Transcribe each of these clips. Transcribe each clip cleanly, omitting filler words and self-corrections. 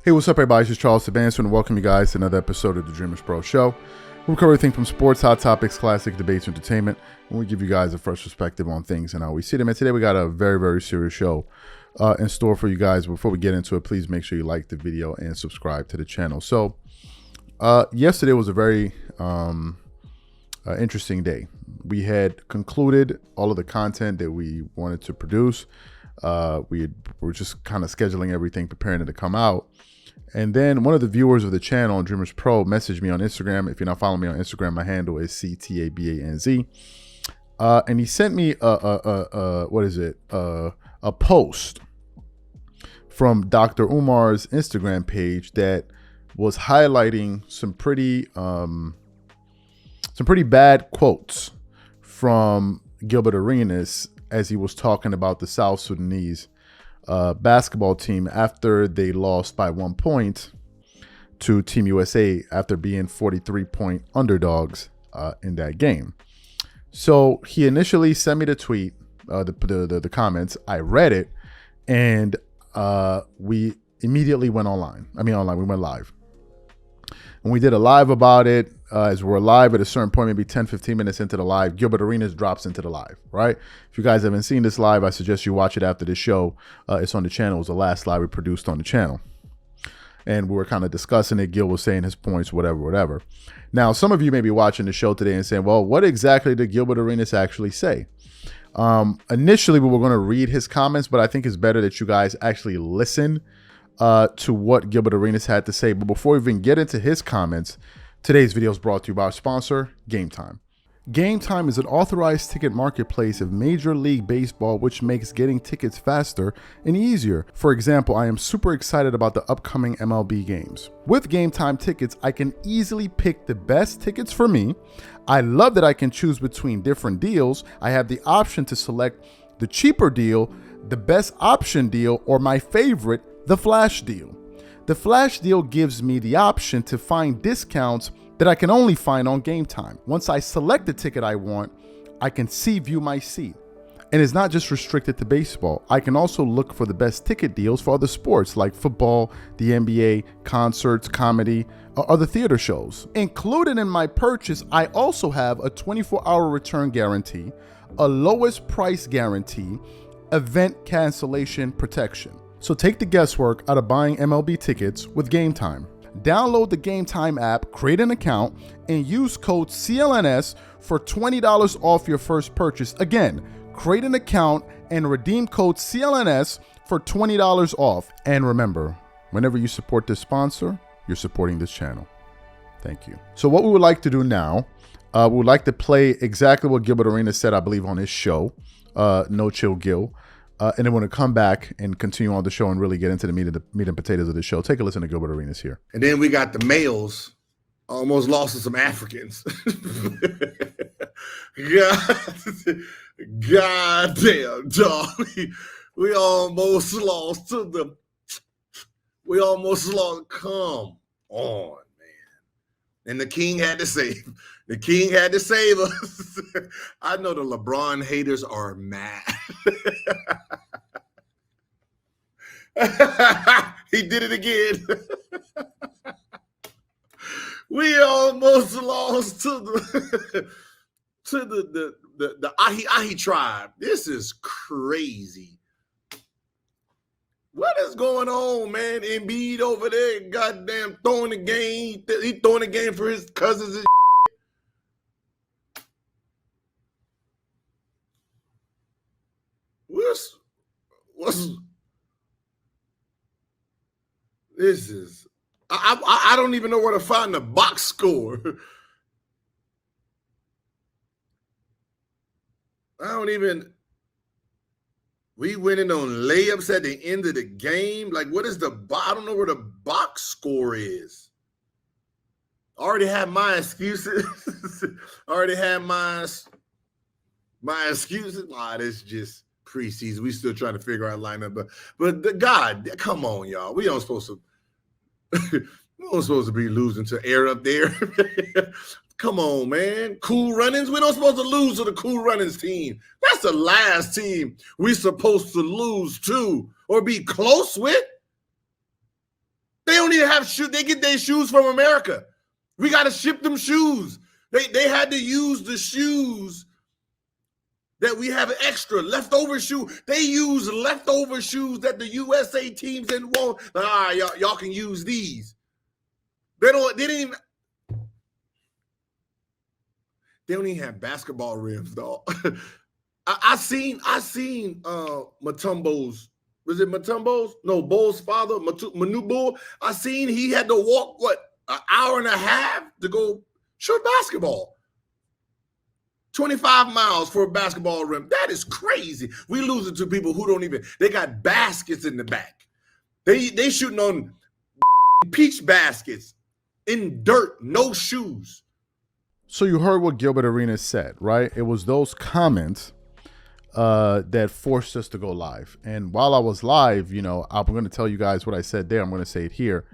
Hey, what's up, everybody? This is Charles Sebastian, and welcome you guys to another episode of the DREAMERSPRO show. We cover everything from sports, hot topics, classic debates, entertainment, and we give you guys a fresh perspective on things and how we see them. And today we got a very, very serious show in store for you guys. Before we get into it, please make sure you like the video and subscribe to the channel. So, yesterday was a very interesting day. We had concluded all of the content that we wanted to produce. We were just kind of scheduling everything, preparing it to come out. And then one of the viewers of the channel, DREAMERSPRO, messaged me on Instagram. If you're not following me on Instagram, my handle is CTABANZ. And he sent me a post from Dr. Umar's Instagram page that was highlighting some pretty bad quotes from Gilbert Arenas as he was talking about the South Sudanese basketball team after they lost by 1 point to Team USA after being 43-point underdogs in that game. So he initially sent me the tweet, the comments. I read it, and we immediately went online. We went live. And we did a live about it. As we're live at a certain point, maybe 10, 15 minutes into the live, Gilbert Arenas drops into the live, right? If you guys haven't seen this live, I suggest you watch it after the show. It's on the channel. It was the last live we produced on the channel. And we were kind of discussing it. Gil was saying his points, whatever. Now, some of you may be watching the show today and saying, well, what exactly did Gilbert Arenas actually say? Initially, we were going to read his comments, but I think it's better that you guys actually listen to what Gilbert Arenas had to say. But before we even get into his comments, today's video is brought to you by our sponsor, Game Time. Game Time is an authorized ticket marketplace of Major League Baseball, which makes getting tickets faster and easier. For example, I am super excited about the upcoming MLB games. With Game Time tickets, I can easily pick the best tickets for me. I love that I can choose between different deals. I have the option to select the cheaper deal, the best option deal, or my favorite, the flash deal. The flash deal gives me the option to find discounts that I can only find on Game Time. Once I select the ticket I want, I can view my seat. And it's not just restricted to baseball. I can also look for the best ticket deals for other sports like football, the NBA, concerts, comedy, or other theater shows. Included in my purchase, I also have a 24-hour return guarantee, a lowest price guarantee, event cancellation protection. So take the guesswork out of buying MLB tickets with Game Time. Download the Game Time app, create an account, and use code CLNS for $20 off your first purchase. Again, create an account and redeem code CLNS for $20 off. And remember, whenever you support this sponsor, you're supporting this channel. Thank you. So what we would like to do now, we would like to play exactly what Gilbert Arenas said, I believe, on his show, No Chill Gil. And then we're going to come back and continue on the show and really get into the meat and potatoes of the show. Take a listen to Gilbert Arenas here. And then we got the males almost lost to some Africans. God damn, dog. We almost lost to them. We almost lost. Come on, man. And the king had to save. The king had to save us. I know the LeBron haters are mad. He did it again. We almost lost to the Ahi tribe. This is crazy. What is going on, man? Embiid over there, goddamn throwing the game. He throwing the game for his cousins and What's this is I don't even know where to find the box score. We winning on layups at the end of the game. Like, what is I don't know where the box score is. I already had my excuses. I already had my excuses. This just preseason. We still trying to figure out lineup, but God, come on, y'all. We don't supposed to be losing to air up there. Come on, man. Cool Runnings. We're not supposed to lose to the Cool Runnings team. That's the last team we're supposed to lose to or be close with. They didn't have shoes. They get their shoes from America. We got to ship them shoes. They had to use the shoes that we have extra leftover shoe. They use leftover shoes that the USA teams didn't want. Like, all right, y'all can use these. They don't even have basketball rims, dog. I seen Mutombo's. Was it Mutombo's? No, Bull's father, Manu Bull. I seen he had to walk an hour and a half to go shoot basketball. 25 miles for a basketball rim. That is crazy. We losing to people who don't even. They got baskets in the back. They shooting on peach baskets in dirt, no shoes. So you heard what Gilbert Arenas said, right? It was those comments that forced us to go live. And while I was live, I'm going to tell you guys what I said there. I'm going to say it here.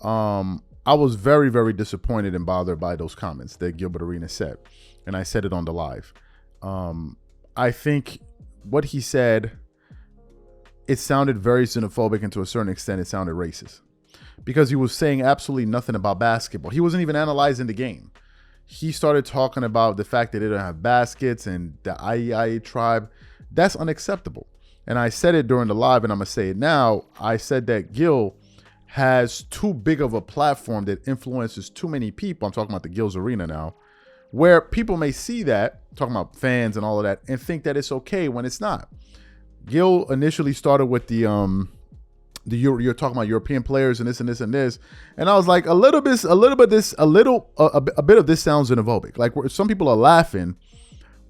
I was very, very disappointed and bothered by those comments that Gilbert Arenas said. And I said it on the live. I think what he said, it sounded very xenophobic, and to a certain extent, it sounded racist. Because he was saying absolutely nothing about basketball. He wasn't even analyzing the game. He started talking about the fact that they don't have baskets and the IEIA tribe. That's unacceptable. And I said it during the live, and I'm going to say it now. I said that Gil has too big of a platform that influences too many people. I'm talking about the Gil's Arena now, where people may see that, talking about fans and all of that, and think that it's okay when it's not. Gil initially started with you're talking about European players and this and this and this, and I was like, a bit of this sounds xenophobic. Like, some people are laughing,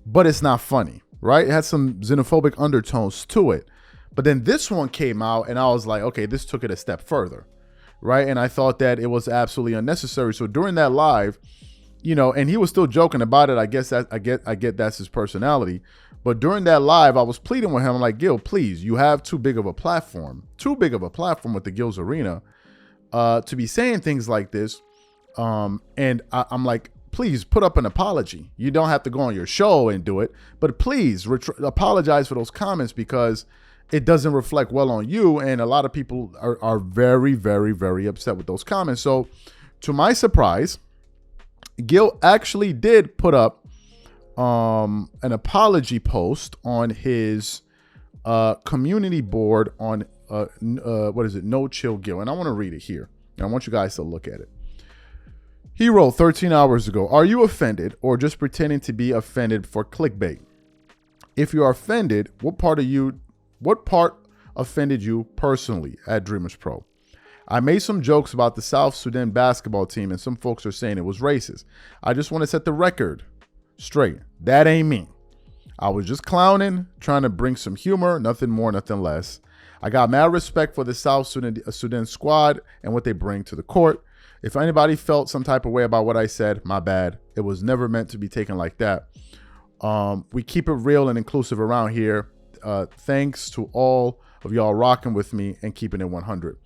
but it's not funny, right? It had some xenophobic undertones to it. But then this one came out, and I was like, okay, this took it a step further, right? And I thought that it was absolutely unnecessary. So during that live, and he was still joking about it. I guess that I get that's his personality. But during that live, I was pleading with him. I'm like, Gil, please, you have too big of a platform with the Gil's Arena to be saying things like this. And I'm like, please put up an apology. You don't have to go on your show and do it, but please apologize for those comments, because it doesn't reflect well on you. And a lot of people are very, very, very upset with those comments. So to my surprise, Gil actually did put up an apology post on his community board on No Chill Gil, and I want to read it here, and I want you guys to look at it. He wrote 13 hours ago, "Are you offended or just pretending to be offended for clickbait? If you are offended, what part offended you personally at DREAMERSPRO? I made some jokes about the South Sudan basketball team, and some folks are saying it was racist. I just want to set the record straight. That ain't me. I was just clowning, trying to bring some humor, nothing more, nothing less. I got mad respect for the South Sudan squad and what they bring to the court. If anybody felt some type of way about what I said, my bad. It was never meant to be taken like that. We keep it real and inclusive around here. Thanks to all of y'all rocking with me and keeping it 100.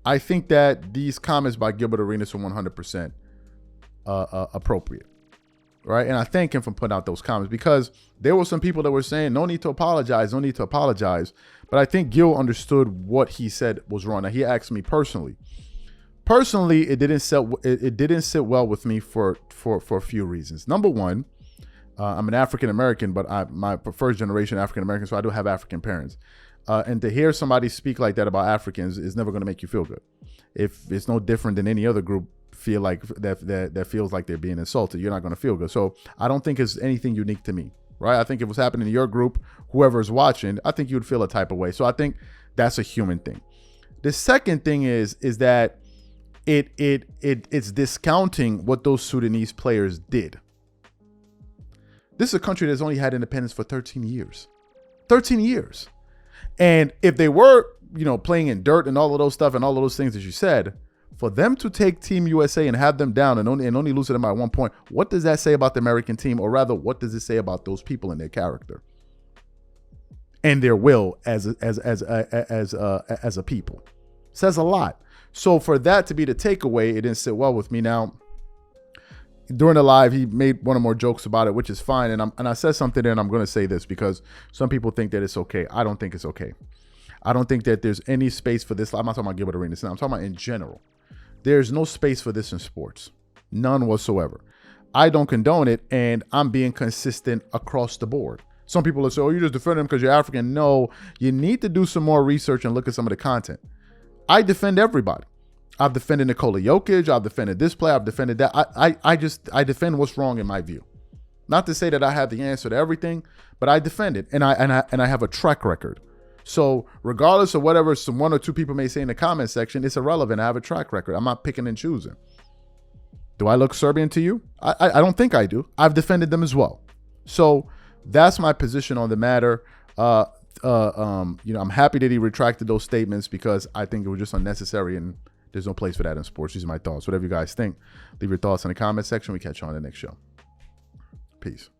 I think that these comments by Gilbert Arenas are 100% appropriate, right? And I thank him for putting out those comments, because there were some people that were saying, no need to apologize. But I think Gil understood what he said was wrong. Now, he asked me personally. Personally, it didn't sit well with me for a few reasons. Number one, I'm an African American, but my first generation African American, so I do have African parents. And to hear somebody speak like that about Africans is never going to make you feel good. If it's no different than any other group feel like that feels like they're being insulted, you're not going to feel good. So I don't think it's anything unique to me, right? I think if it was happening in your group, whoever's watching, I think you would feel a type of way. So I think that's a human thing. The second thing is that it's discounting what those Sudanese players did. This is a country that's only had independence for 13 years. 13 years. And if they were, playing in dirt and all of those stuff and all of those things that you said, for them to take Team USA and have them down and only lose to them by 1 point, what does that say about the American team? Or rather, what does it say about those people and their character and their will as a people? It says a lot. So for that to be the takeaway, it didn't sit well with me. Now, during the live, he made one or more jokes about it, which is fine. And I said something there, and I'm going to say this because some people think that it's okay. I don't think it's okay. I don't think that there's any space for this. I'm not talking about Gilbert Arenas. I'm talking about in general. There's no space for this in sports. None whatsoever. I don't condone it, and I'm being consistent across the board. Some people will say, oh, you just defend him because you're African. No, you need to do some more research and look at some of the content. I defend everybody. I've defended Nikola Jokic. I've defended this player. I've defended that. I defend what's wrong in my view. Not to say that I have the answer to everything, but I defend it, and I have a track record. So regardless of whatever some one or two people may say in the comment section, it's irrelevant. I have a track record. I'm not picking and choosing. Do I look Serbian to you? I don't think I do. I've defended them as well. So that's my position on the matter. I'm happy that he retracted those statements because I think it was just unnecessary and there's no place for that in sports. These are my thoughts. Whatever you guys think, leave your thoughts in the comment section. We catch you on the next show. Peace.